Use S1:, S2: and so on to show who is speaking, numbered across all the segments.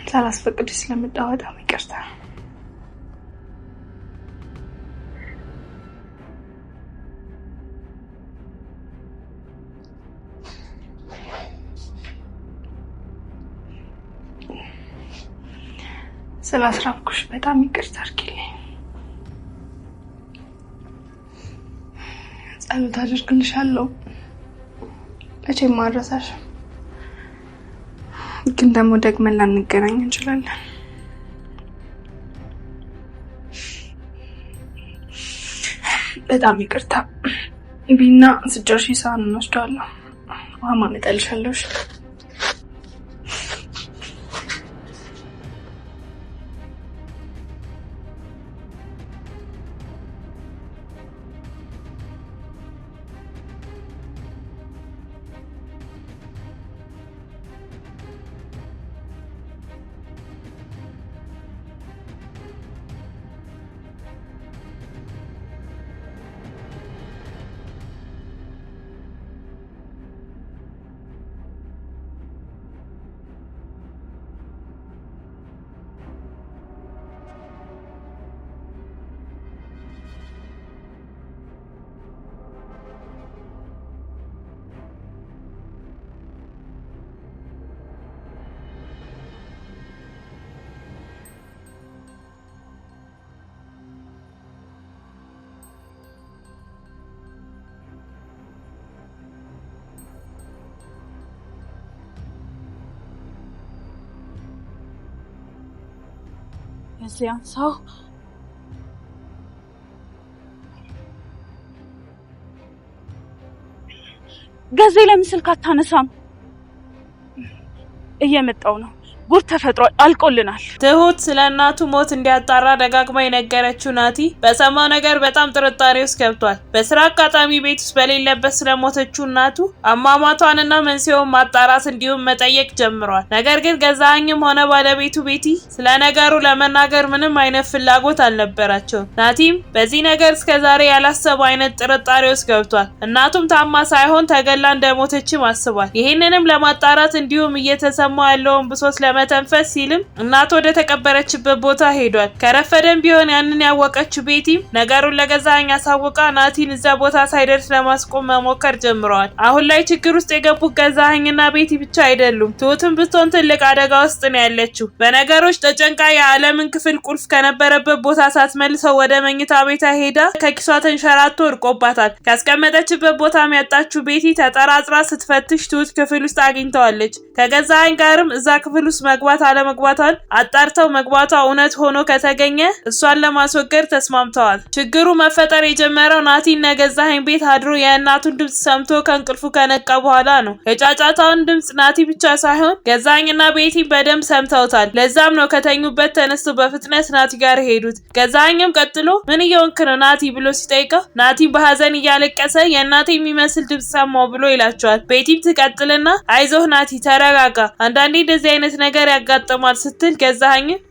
S1: ሳላስፈቅድሽ ስለመጣሁ በጣም ይቅርታ። ስላስራብኩሽ በጣም ይቅርታ አድርጊልኝ። ጸሎት አድርግልሻለሁ። መቼም ማረሳሽ። ግን ደግሞ ደግመን ላንገናኝ እንችላለን። በጣም ይቅርታ። ቢና ስጨርሺ ሳህን እንወስዳለሁ። ውሃ ማመጣልሻለሁ።
S2: የዚያን ሰው ገዜ ለምን ስልክ አታነሳም? እየመጣው ነው። ጉድ ተፈጥሯል። አልቆልናል።
S3: ትሁት ስለናቱ ሞት እንዲያጣራ ደጋግማ የነገረችው ናቲ በሰማው ነገር በጣም ጥርጣሬ ውስጥ ገብቷል። በስራ አጋጣሚ ቤት ውስጥ በሌለበት ስለሞተችው እናቱ አሟሟቷንና መንስኤውን ማጣራት እንዲሁም መጠየቅ ጀምሯል። ነገር ግን ገዛኸኝም ሆነ ባለቤቱ ቤቲ ስለ ነገሩ ለመናገር ምንም አይነት ፍላጎት አልነበራቸውም። ናቲም በዚህ ነገር እስከዛሬ ያላሰበው አይነት ጥርጣሬ ውስጥ ገብቷል። እናቱም ታማ ሳይሆን ተገላ እንደሞተችም አስቧል። ይህንንም ለማጣራት እንዲሁም እየተሰማው ያለውን ብሶት ለመተንፈስ ሲልም እናቱ ወደ ተቀበረችበት ቦታ ሄዷል። ከረፈደም ቢሆን ያንን ያወቀችው ቤቲም ነገሩን ለገዛኸኝ አሳውቃ ናቲን እዛ ቦታ ሳይደርስ ለማስቆም መሞከር ጀምረዋል። አሁን ላይ ችግር ውስጥ የገቡት ገዛኸኝና ቤቲ ብቻ አይደሉም። ትሁትም ብትሆን ትልቅ አደጋ ውስጥ ነው ያለችው። በነገሮች ተጨንቃ የዓለምን ክፍል ቁልፍ ከነበረበት ቦታ ሳትመልሰው ወደ መኝታ ቤታ ሄዳ ከኪሷ ተንሸራቶ ወድቆባታል። ካስቀመጠችበት ቦታም ያጣችው ቤቲ ተጠራጥራ ስትፈትሽ ትሁት ክፍል ውስጥ አግኝተዋለች። ከገዛኸኝ ጋርም እዛ ክፍል ውስጥ መግባት አለመግባቷን አጣርተው መግባቷ እውነት ሆኖ ከተገኘ እሷን ለማስወገድ ተስማምተዋል። ችግሩ መፈጠር የጀመረው ናቲና ገዛኸኝ ቤት አድሮ የእናቱን ድምጽ ሰምቶ ከእንቅልፉ ከነቃ በኋላ ነው። የጫጫታውን ድምጽ ናቲ ብቻ ሳይሆን ገዛኸኝና ቤቲ በደንብ ሰምተውታል። ለዛም ነው ከተኙበት ተነስቶ በፍጥነት ናቲ ጋር ሄዱት። ገዛኸኝም ቀጥሎ ምን እየሆንክ ነው ናቲ ብሎ ሲጠይቀው ናቲ በሐዘን እያለቀሰ የእናቴ የሚመስል ድምጽ ሰማው ብሎ ይላቸዋል። ቤቲም ትቀጥልና አይዞህ ናቲ ተረጋጋ፣ አንዳንዴ እንደዚህ አይነት ነገር ያጋጥማል ስትል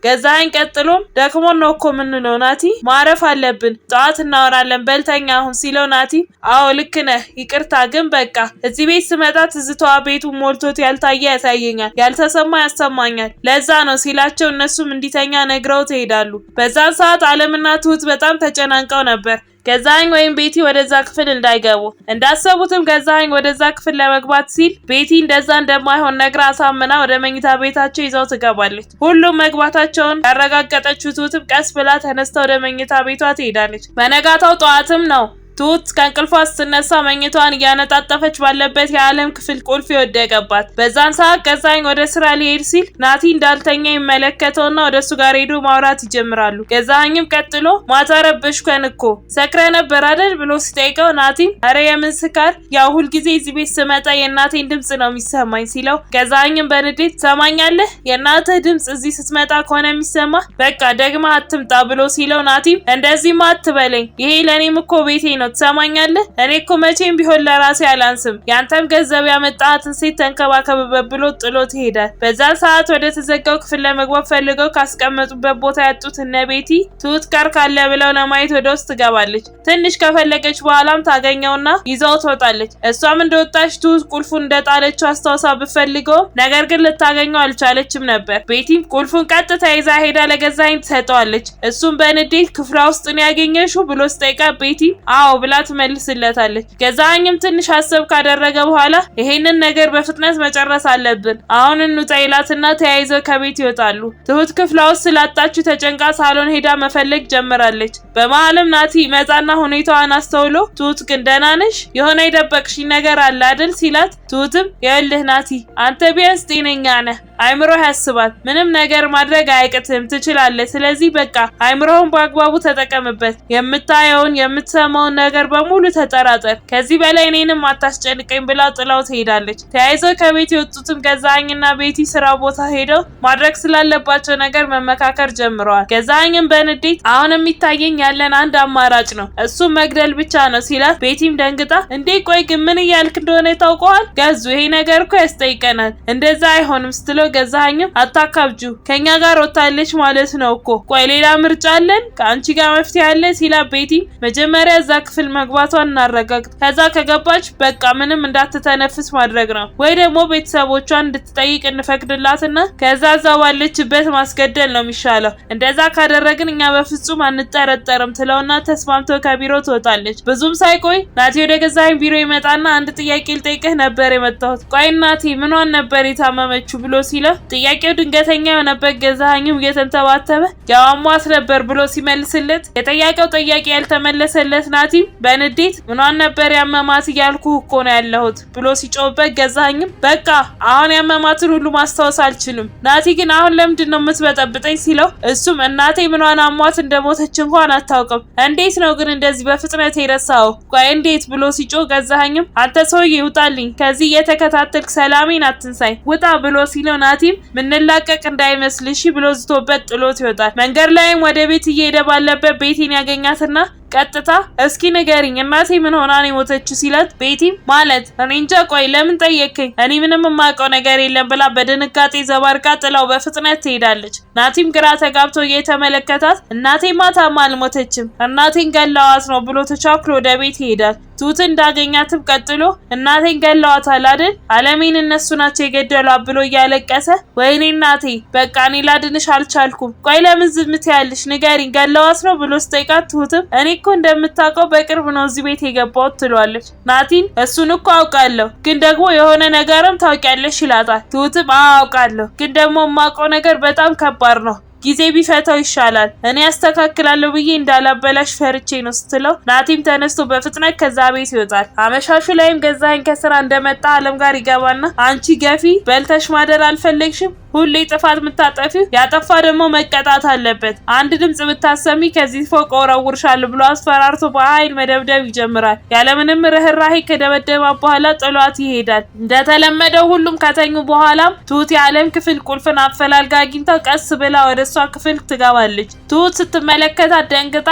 S3: ገዛኸኝ ቀጥሎም ደክሞ ነው እኮ ምንለው ናቲ ማረፍ አለብን፣ ጠዋት እናወራለን በልተኛ አሁን ሲለው ናቲ አዎ ልክ ነህ ይቅርታ፣ ግን በቃ እዚህ ቤት ስመጣ ትዝታዋ ቤቱ ሞልቶት ያልታየ ያሳየኛል፣ ያልተሰማ ያሰማኛል፣ ለዛ ነው ሲላቸው እነሱም እንዲተኛ ነግረው ትሄዳሉ። በዛን ሰዓት አለምና ትሁት በጣም ተጨናንቀው ነበር። ገዛኸኝ ወይም ቤቲ ወደዛ ክፍል እንዳይገቡ እንዳሰቡትም ገዛኸኝ ወደዛ ክፍል ለመግባት ሲል ቤቲ እንደዛ እንደማይሆን ነግራ አሳምና ወደ መኝታ ቤታቸው ይዘው ትገባለች። ሁሉም መግባታቸውን ያረጋገጠችው ትሁትም ቀስ ብላ ተነስታ ወደ መኝታ ቤቷ ትሄዳለች። በነጋታው ጠዋትም ነው ትሁት ከእንቅልፏ ስትነሳ መኝቷን እያነጣጠፈች ባለበት የዓለም ክፍል ቁልፍ ይወደቀባት። በዛን ሰዓት ገዛኸኝ ወደ ስራ ሊሄድ ሲል ናቲ እንዳልተኛ ይመለከተውና ወደሱ ጋር ሄዶ ማውራት ይጀምራሉ። ገዛኸኝም ቀጥሎ ማታ ረበሽከን እኮ ሰክረ ነበር አይደል ብሎ ሲጠይቀው ናቲም አረ የምን ስካር፣ ያው ሁልጊዜ እዚህ ቤት ስመጣ የእናቴን ድምጽ ነው የሚሰማኝ ሲለው ገዛኸኝም በንዴት ትሰማኛለህ፣ የእናትህ ድምጽ እዚህ ስትመጣ ከሆነ የሚሰማ በቃ ደግማ አትምጣ ብሎ ሲለው ናቲም እንደዚህማ አትበለኝ፣ ይሄ ለኔም እኮ ቤቴ ነው ነው ትሰማኛለህ? እኔ እኮ መቼም ቢሆን ለራሴ አላንስም። ያንተም ገንዘብ ያመጣሃትን ሴት ተንከባከብበት ብሎ ጥሎት ይሄዳል። በዛ ሰዓት ወደ ተዘጋው ክፍል ለመግባት ፈልገው ካስቀመጡበት ቦታ ያጡት እነ ቤቲ ትሁት ጋር ካለ ብለው ለማየት ወደ ውስጥ ትገባለች። ትንሽ ከፈለገች በኋላም ታገኘውና ይዛው ትወጣለች። እሷም እንደወጣች ትሁት ቁልፉን እንደጣለችው አስታውሳ ብፈልገው ነገር ግን ልታገኘው አልቻለችም ነበር። ቤቲም ቁልፉን ቀጥታ ይዛ ሄዳ ለገዛኸኝ ትሰጠዋለች። እሱም በንዴት ክፍሏ ውስጥ ነው ያገኘሽው ብሎ ሲጠይቃት ቤቲም አዎ ብላ ትመልስለታለች። ገዛኸኝም ትንሽ ሀሳብ ካደረገ በኋላ ይሄንን ነገር በፍጥነት መጨረስ አለብን፣ አሁን እንውጣ ይላትና ተያይዘው ከቤት ይወጣሉ። ትሁት ክፍሏ ውስጥ ስላጣችው ተጨንቃ ሳሎን ሄዳ መፈለግ ጀምራለች። በመሀልም ናቲ መጣና ሁኔታዋን አስተውሎ ትሁት ግን ደህና ነሽ? የሆነ የደበቅሽኝ ነገር አለ አይደል ሲላት ትሁትም ይኸውልህ ናቲ አንተ ቢያንስ ጤነኛ ነህ፣ አይምሮ ያስባል፣ ምንም ነገር ማድረግ አያቅትም፣ ትችላለህ። ስለዚህ በቃ አይምሮውን በአግባቡ ተጠቀምበት፣ የምታየውን የምትሰማውን ነገር በሙሉ ተጠራጠር፣ ከዚህ በላይ እኔንም አታስጨንቀኝ ብላ ጥላው ትሄዳለች። ተያይዘው ከቤት የወጡትም ገዛኸኝና ቤቲ ስራ ቦታ ሄደው ማድረግ ስላለባቸው ነገር መመካከር ጀምረዋል። ገዛኸኝም በንዴት አሁን የሚታየኝ ያለን አንድ አማራጭ ነው፣ እሱም መግደል ብቻ ነው ሲላት ቤቲም ደንግጣ እንዴ ቆይ ግን ምን እያልክ እንደሆነ ታውቀዋል? ገዙ ይሄ ነገር እኮ ያስጠይቀናል፣ እንደዛ አይሆንም ስትለው ገዛኸኝም አታካብጁ ከኛ ጋር ወጣለች ማለት ነው እኮ፣ ቆይ ሌላ ምርጫ አለን? ከአንቺ ጋር መፍትሄ አለ ሲላት ቤቲም መጀመሪያ እዛ ክፍል መግባቷን እናረጋግጥ፣ ከዛ ከገባች በቃ ምንም እንዳትተነፍስ ማድረግ ነው፣ ወይ ደግሞ ቤተሰቦቿን እንድትጠይቅ እንፈቅድላትና ከዛ እዛ ባለችበት ማስገደል ነው የሚሻለው፣ እንደዛ ካደረግን እኛ በፍጹም አንጠረጠርም ትለውና ተስማምተው ከቢሮ ትወጣለች። ብዙም ሳይቆይ ናቲ ወደ ገዛኸኝ ቢሮ ይመጣና አንድ ጥያቄ ልጠይቅህ ነበር የመጣሁት፣ ቆይ ናቲ ምኗን ነበር የታመመችው ብሎ ሲለው ጥያቄው ድንገተኛ የሆነበት ገዛኸኝም እየተንተባተበ ያው አሟት ነበር ብሎ ሲመልስለት የጠያቀው ጥያቄ ያልተመለሰለት ናቲም በንዴት ምኗን ነበር ያመማት እያልኩ እኮ ነው ያለሁት ብሎ ሲጮህበት ገዛኸኝም በቃ አሁን ያመማትን ሁሉ ማስታወስ አልችልም፣ ናቲ ግን አሁን ለምንድን ነው የምትበጠብጠኝ ሲለው እሱም እናቴ ምኗን አሟት እንደሞተች እንኳን አታውቅም፣ እንዴት ነው ግን እንደዚህ በፍጥነት የረሳው? ቆይ እንዴት ብሎ ሲጮህ ገዛኸኝም አንተ ሰውዬ ውጣልኝ፣ ከዚህ እየተከታተልክ ሰላሜን አትንሳኝ፣ ውጣ ብሎ ሲለው ናቲም ምንላቀቅ እንዳይመስልሽ ብሎ ዝቶበት ጥሎት ይወጣል። መንገድ ላይም ወደ ቤት እየሄደ ባለበት ቤቲን ያገኛትና ቀጥታ እስኪ ንገሪኝ እናቴ ምን ሆና ነው የሞተችው ሲላት ቤቲም ማለት እኔ እንጃ ቆይ ለምን ጠየቅኝ? እኔ ምንም የማውቀው ነገር የለም ብላ በድንጋጤ ዘባርቃ ጥላው በፍጥነት ትሄዳለች። ናቲም ግራ ተጋብቶ እየተመለከታት እናቴማ ታማ አልሞተችም እናቴን ገላዋት ነው ብሎ ተቻክሎ ወደ ቤት ይሄዳል። ትሁት እንዳገኛትም ቀጥሎ እናቴን ገላዋታል አይደል? አለሜን እነሱ ናቸው የገደሏት ብሎ እያለቀሰ ወይኔ እናቴ በቃ እኔ ላድንሽ አልቻልኩም፣ ቆይ ለምን ዝም ትያለሽ? ንገሪኝ ገላዋት ነው ብሎ ስጠይቃት ትሁትም እኔ እኮ እንደምታውቀው በቅርብ ነው እዚህ ቤት የገባሁት ትሏለች። ናቲን እሱን እኮ አውቃለሁ ግን ደግሞ የሆነ ነገርም ታውቂያለሽ ይላታል። ትሁትም አውቃለሁ ግን ደግሞ የማውቀው ነገር በጣም ከባድ ነው፣ ጊዜ ቢፈታው ይሻላል፣ እኔ ያስተካክላለሁ ብዬ እንዳላበላሽ ፈርቼ ነው ስትለው ናቲም ተነስቶ በፍጥነት ከዛ ቤት ይወጣል። አመሻሹ ላይም ገዛኸኝ ከስራ እንደመጣ አለም ጋር ይገባና አንቺ ገፊ በልተሽ ማደር አልፈለግሽም? ሁሌ ጥፋት የምታጠፊው ያጠፋ ደግሞ መቀጣት አለበት፣ አንድ ድምጽ ብታሰሚ ከዚህ ፎቅ ወረውርሻለሁ ብሎ አስፈራርቶ በኃይል መደብደብ ይጀምራል። ያለምንም ርህራሄ ከደበደባ በኋላ ጥሏት ይሄዳል። እንደተለመደው ሁሉም ከተኙ በኋላም ትሁት የዓለም ክፍል ቁልፍን አፈላልጋ አግኝታ ቀስ ብላ ወደ እሷ ክፍል ትገባለች። ትሁት ስትመለከታት ደንግጣ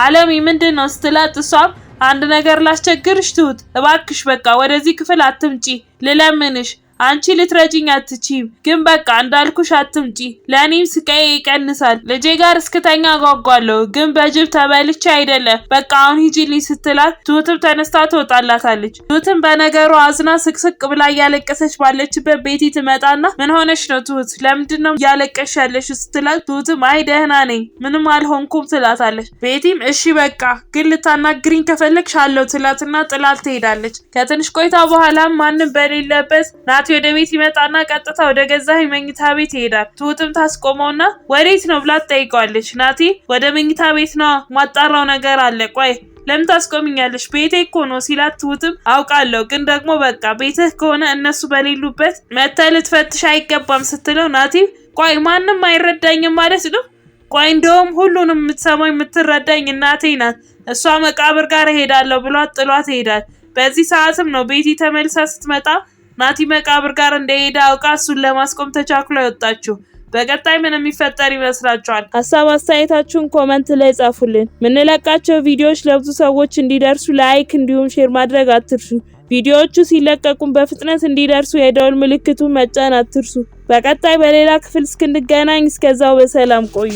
S3: አለሚ ምንድን ነው ስትላት እሷም አንድ ነገር ላስቸግርሽ ትሁት እባክሽ በቃ ወደዚህ ክፍል አትምጪ ልለምንሽ፣ አንቺ ልትረጂኝ አትችይም፣ ግን በቃ እንዳልኩሽ አትምጪ፣ ለኔም ስቃዬ ይቀንሳል፣ ልጄ ጋር እስክተኛ ጓጓለሁ፣ ግን በጅብ ተበልቼ አይደለም፣ በቃ አሁን ሂጂልኝ ስትላት ትሁትም ተነስታ ትወጣላታለች። ትሁትም በነገሩ አዝና ስቅስቅ ብላ እያለቀሰች ባለችበት ቤቲ ትመጣና ምን ሆነሽ ነው ትሁት ለምንድነው እያለቀሽ ያለሽ ስትላት ትሁትም አይ ደህና ነኝ ምንም አልሆንኩም ትላታለች። ቤቲም እሺ በቃ ግን ልታናግሪኝ ከፈለግሽ አለው ትላትና ጥላት ትሄዳለች። ከትንሽ ቆይታ በኋላ ማንም በሌለበት ናቲ ወደ ቤት ይመጣና ቀጥታ ወደ ገዛኸኝ መኝታ ቤት ይሄዳል። ትሁትም ታስቆመውና ወዴት ነው ብላ ትጠይቀዋለች። ናቲ ወደ መኝታ ቤት ነው ማጣራው ነገር አለ፣ ቆይ ለምን ታስቆሚኛለሽ? ቤቴ እኮ ነው ሲላት ትሁትም አውቃለሁ ግን ደግሞ በቃ ቤትህ ከሆነ እነሱ በሌሉበት መተህ ልትፈትሽ አይገባም ስትለው ናቲ ቆይ ማንም አይረዳኝም ማለት ነው? ቆይ እንደውም ሁሉንም የምትሰማኝ የምትረዳኝ እናቴ ናት፣ እሷ መቃብር ጋር እሄዳለሁ ብሏት ጥሏት ይሄዳል። በዚህ ሰዓትም ነው ቤቲ ተመልሳ ስትመጣ ናቲ መቃብር ጋር እንደሄደ አውቃ እሱን ለማስቆም ተቻክሎ ያወጣችው። በቀጣይ ምን የሚፈጠር ይመስላችኋል? ሀሳብ አስተያየታችሁን ኮሜንት ላይ ጻፉልን። ምንለቃቸው ቪዲዮዎች ለብዙ ሰዎች እንዲደርሱ ላይክ እንዲሁም ሼር ማድረግ አትርሱ። ቪዲዮዎቹ ሲለቀቁም በፍጥነት እንዲደርሱ የደወል ምልክቱን መጫን አትርሱ። በቀጣይ በሌላ ክፍል እስክንገናኝ እስከዛው በሰላም ቆዩ።